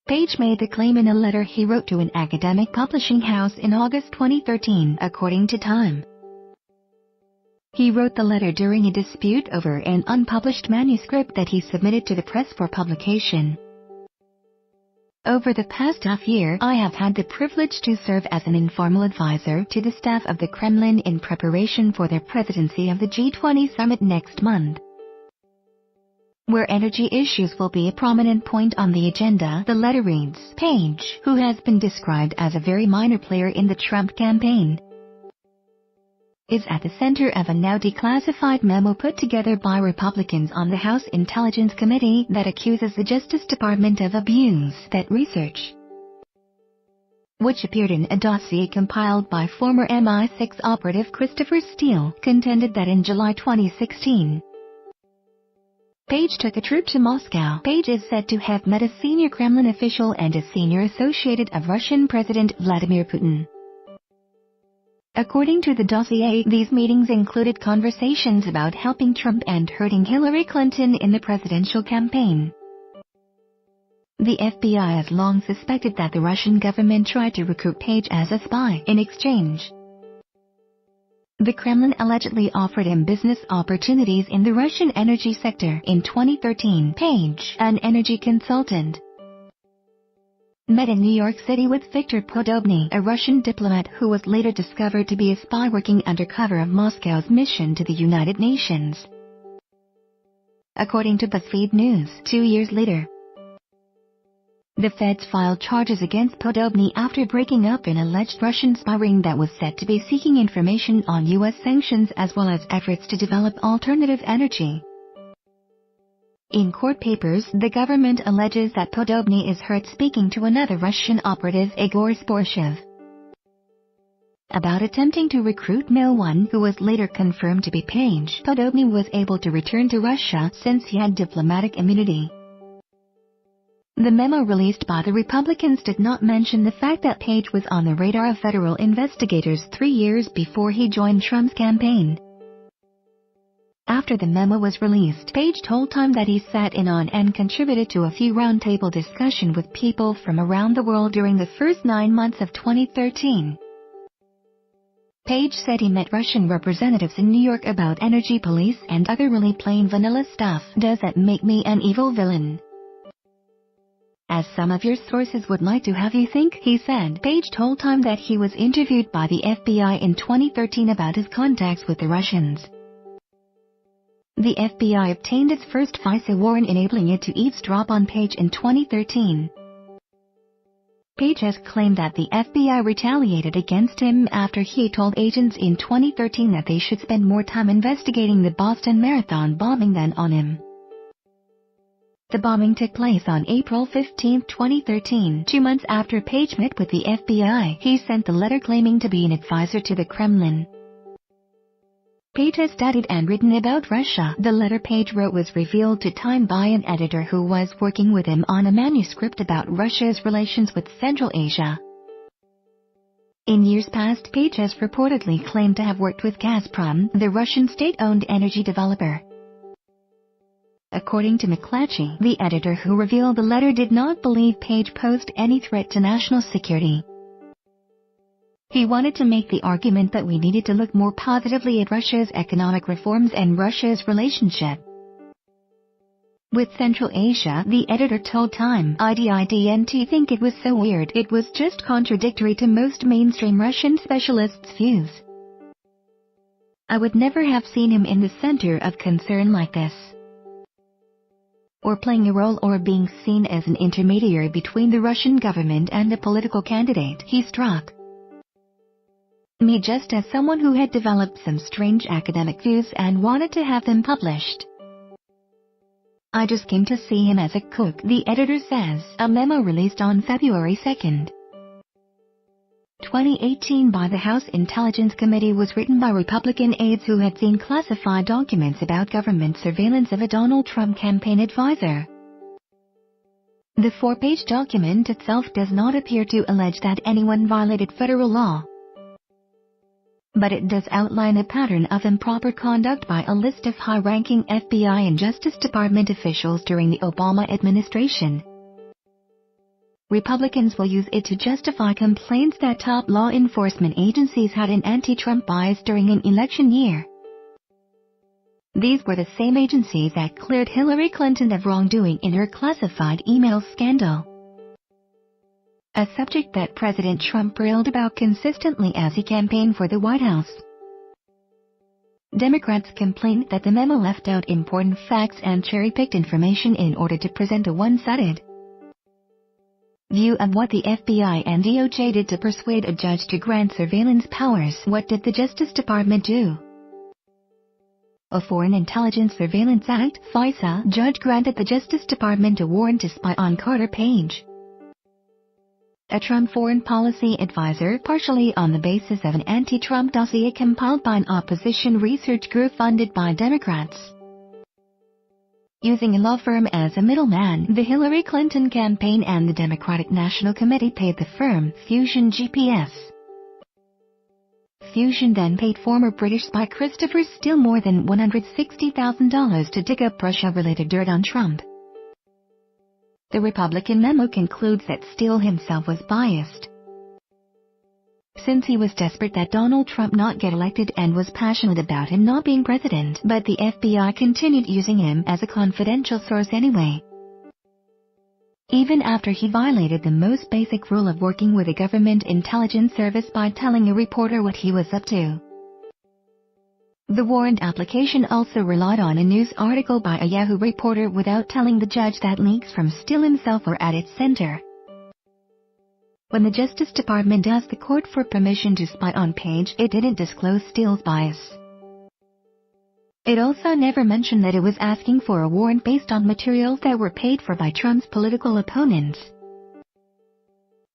Page made the claim in a letter he wrote to an academic publishing house in August 2013, according to Time. He wrote the letter during a dispute over an unpublished manuscript that he submitted to the press for publication. Over the past half-year, I have had the privilege to serve as an informal advisor to the staff of the Kremlin in preparation for their presidency of the G20 summit next month, where energy issues will be a prominent point on the agenda, the letter reads. Page, who has been described as a very minor player in the Trump campaign, is at the center of a now declassified memo put together by Republicans on the House Intelligence Committee that accuses the Justice Department of abuse. That research, which appeared in a dossier compiled by former MI6 operative Christopher Steele, contended that in July 2016, Page took a trip to Moscow. Page is said to have met a senior Kremlin official and a senior associate of Russian President Vladimir Putin. According to the dossier, these meetings included conversations about helping Trump and hurting Hillary Clinton in the presidential campaign. The FBI has long suspected that the Russian government tried to recruit Page as a spy. In exchange, the Kremlin allegedly offered him business opportunities in the Russian energy sector. In 2013, Page, an energy consultant, met in New York City with Viktor Podobny, a Russian diplomat who was later discovered to be a spy working under cover of Moscow's mission to the United Nations. According to BuzzFeed News, 2 years later, the feds filed charges against Podobny after breaking up an alleged Russian spy ring that was said to be seeking information on U.S. sanctions as well as efforts to develop alternative energy. In court papers, the government alleges that Podobny is heard speaking to another Russian operative, Igor Sporshev, about attempting to recruit Male 1, who was later confirmed to be Page. Podobny was able to return to Russia since he had diplomatic immunity. The memo released by the Republicans did not mention the fact that Page was on the radar of federal investigators 3 years before he joined Trump's campaign. After the memo was released, Page told Time that he sat in on and contributed to a few roundtable discussions with people from around the world during the first 9 months of 2013. Page said he met Russian representatives in New York about energy police and other really plain vanilla stuff. Does that make me an evil villain, as some of your sources would like to have you think? He said. Page told Time that he was interviewed by the FBI in 2013 about his contacts with the Russians. The FBI obtained its first FISA warrant enabling it to eavesdrop on Page in 2013. Page has claimed that the FBI retaliated against him after he told agents in 2013 that they should spend more time investigating the Boston Marathon bombing than on him. The bombing took place on April 15, 2013, 2 months after Page met with the FBI. He sent the letter claiming to be an advisor to the Kremlin. Page has studied and written about Russia. The letter Page wrote was revealed to Time by an editor who was working with him on a manuscript about Russia's relations with Central Asia. In years past, Page has reportedly claimed to have worked with Gazprom, the Russian state-owned energy developer. According to McClatchy, the editor who revealed the letter did not believe Page posed any threat to national security. He wanted to make the argument that we needed to look more positively at Russia's economic reforms and Russia's relationship with Central Asia. The editor told Time, "I didn't think it was so weird. It was just contradictory to most mainstream Russian specialists' views. I would never have seen him in the center of concern like this, or playing a role or being seen as an intermediary between the Russian government and a political candidate. He struck me just as someone who had developed some strange academic views and wanted to have them published. I just came to see him as a cook," the editor says. A memo released on February 2, 2018 by the House Intelligence Committee was written by Republican aides who had seen classified documents about government surveillance of a Donald Trump campaign advisor. The 4-page document itself does not appear to allege that anyone violated federal law, but it does outline a pattern of improper conduct by a list of high-ranking FBI and Justice Department officials during the Obama administration. Republicans will use it to justify complaints that top law enforcement agencies had an anti-Trump bias during an election year. These were the same agencies that cleared Hillary Clinton of wrongdoing in her classified email scandal, a subject that President Trump railed about consistently as he campaigned for the White House. Democrats complained that the memo left out important facts and cherry-picked information in order to present a one-sided view of what the FBI and DOJ did to persuade a judge to grant surveillance powers. What did the Justice Department do? A Foreign Intelligence Surveillance Act (FISA) judge granted the Justice Department a warrant to spy on Carter Page, a Trump foreign policy advisor, partially on the basis of an anti-Trump dossier compiled by an opposition research group funded by Democrats. Using a law firm as a middleman, the Hillary Clinton campaign and the Democratic National Committee paid the firm, Fusion GPS. Fusion then paid former British spy Christopher Steele more than $160,000 to dig up Russia-related dirt on Trump. The Republican memo concludes that Steele himself was biased, since he was desperate that Donald Trump not get elected and was passionate about him not being president, but the FBI continued using him as a confidential source anyway, even after he violated the most basic rule of working with a government intelligence service by telling a reporter what he was up to. The warrant application also relied on a news article by a Yahoo reporter without telling the judge that leaks from Steele himself were at its center. When the Justice Department asked the court for permission to spy on Page, it didn't disclose Steele's bias. It also never mentioned that it was asking for a warrant based on materials that were paid for by Trump's political opponents.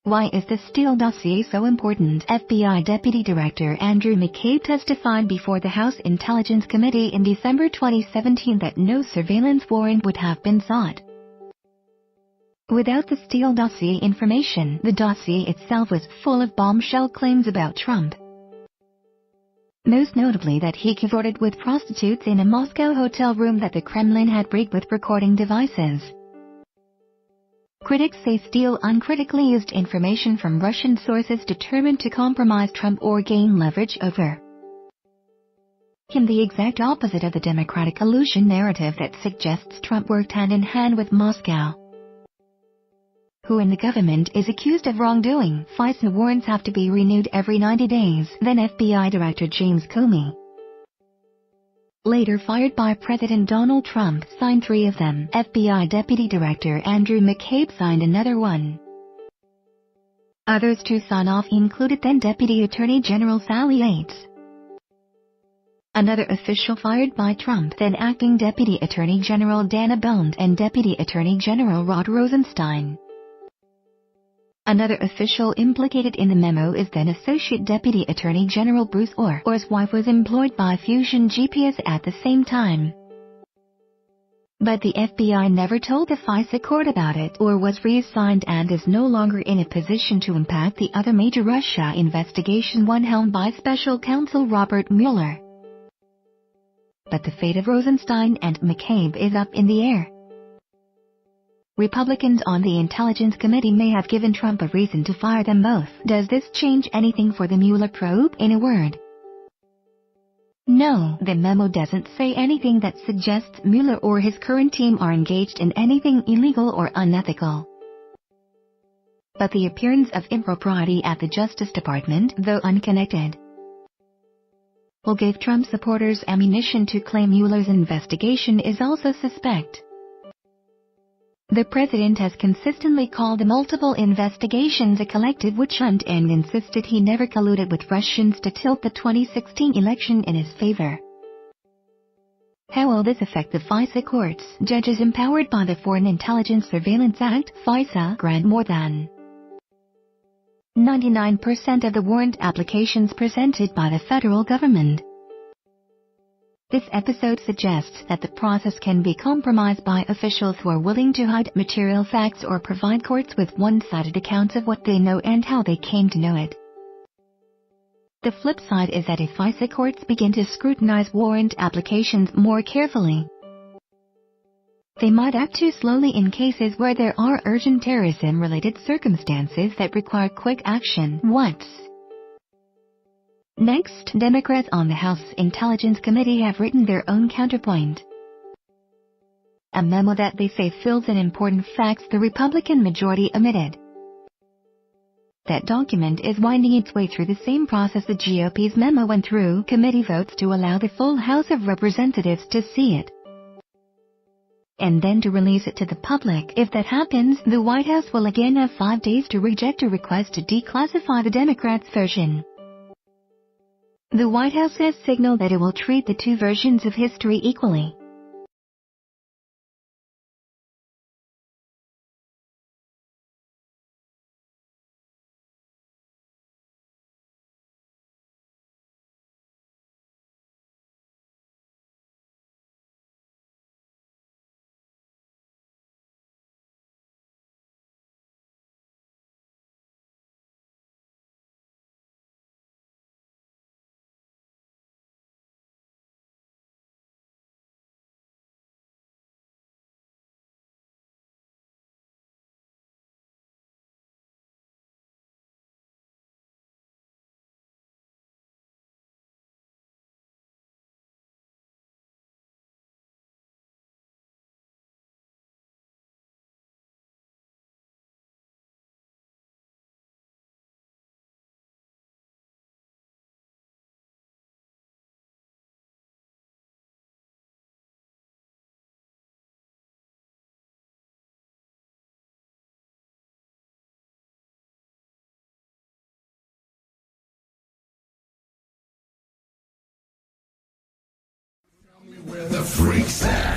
Why is the Steele dossier so important? FBI Deputy Director Andrew McCabe testified before the House Intelligence Committee in December 2017 that no surveillance warrant would have been sought without the Steele dossier information. The dossier itself was full of bombshell claims about Trump, most notably that he cavorted with prostitutes in a Moscow hotel room, that the Kremlin had rigged with recording devices. Critics say Steele uncritically used information from Russian sources determined to compromise Trump or gain leverage over him, the exact opposite of the Democratic collusion narrative that suggests Trump worked hand-in-hand with Moscow, who in the government is accused of wrongdoing. FISA warrants have to be renewed every 90 days. Then FBI Director James Comey, later fired by President Donald Trump, signed 3 of them. FBI Deputy Director Andrew McCabe signed another one. Others to sign off included then Deputy Attorney General Sally Yates, another official fired by Trump, then Acting Deputy Attorney General Dana Bound, and Deputy Attorney General Rod Rosenstein. Another official implicated in the memo is then Associate Deputy Attorney General Bruce Orr. Orr's wife was employed by Fusion GPS at the same time, but the FBI never told the FISA court about it. Orr was reassigned and is no longer in a position to impact the other major Russia investigation, one helmed by Special Counsel Robert Mueller. But the fate of Rosenstein and McCabe is up in the air. Republicans on the Intelligence Committee may have given Trump a reason to fire them both. Does this change anything for the Mueller probe? In a word, no. The memo doesn't say anything that suggests Mueller or his current team are engaged in anything illegal or unethical. But the appearance of impropriety at the Justice Department, though unconnected, will give Trump supporters ammunition to claim Mueller's investigation is also suspect. The president has consistently called the multiple investigations a collective witch hunt and insisted he never colluded with Russians to tilt the 2016 election in his favor. How will this affect the FISA courts? Judges empowered by the Foreign Intelligence Surveillance Act (FISA) grant more than 99% of the warrant applications presented by the federal government. This episode suggests that the process can be compromised by officials who are willing to hide material facts or provide courts with one-sided accounts of what they know and how they came to know it. The flip side is that if FISA courts begin to scrutinize warrant applications more carefully, They might act too slowly in cases where there are urgent terrorism-related circumstances that require quick action. Next, Democrats on the House Intelligence Committee have written their own counterpoint, a memo that they say fills in important facts the Republican majority omitted. That document is winding its way through the same process the GOP's memo went through: committee votes to allow the full House of Representatives to see it, and then to release it to the public. If that happens, the White House will again have 5 days to reject a request to declassify the Democrats' version. The White House has signaled that it will treat the two versions of history equally. The freaks at.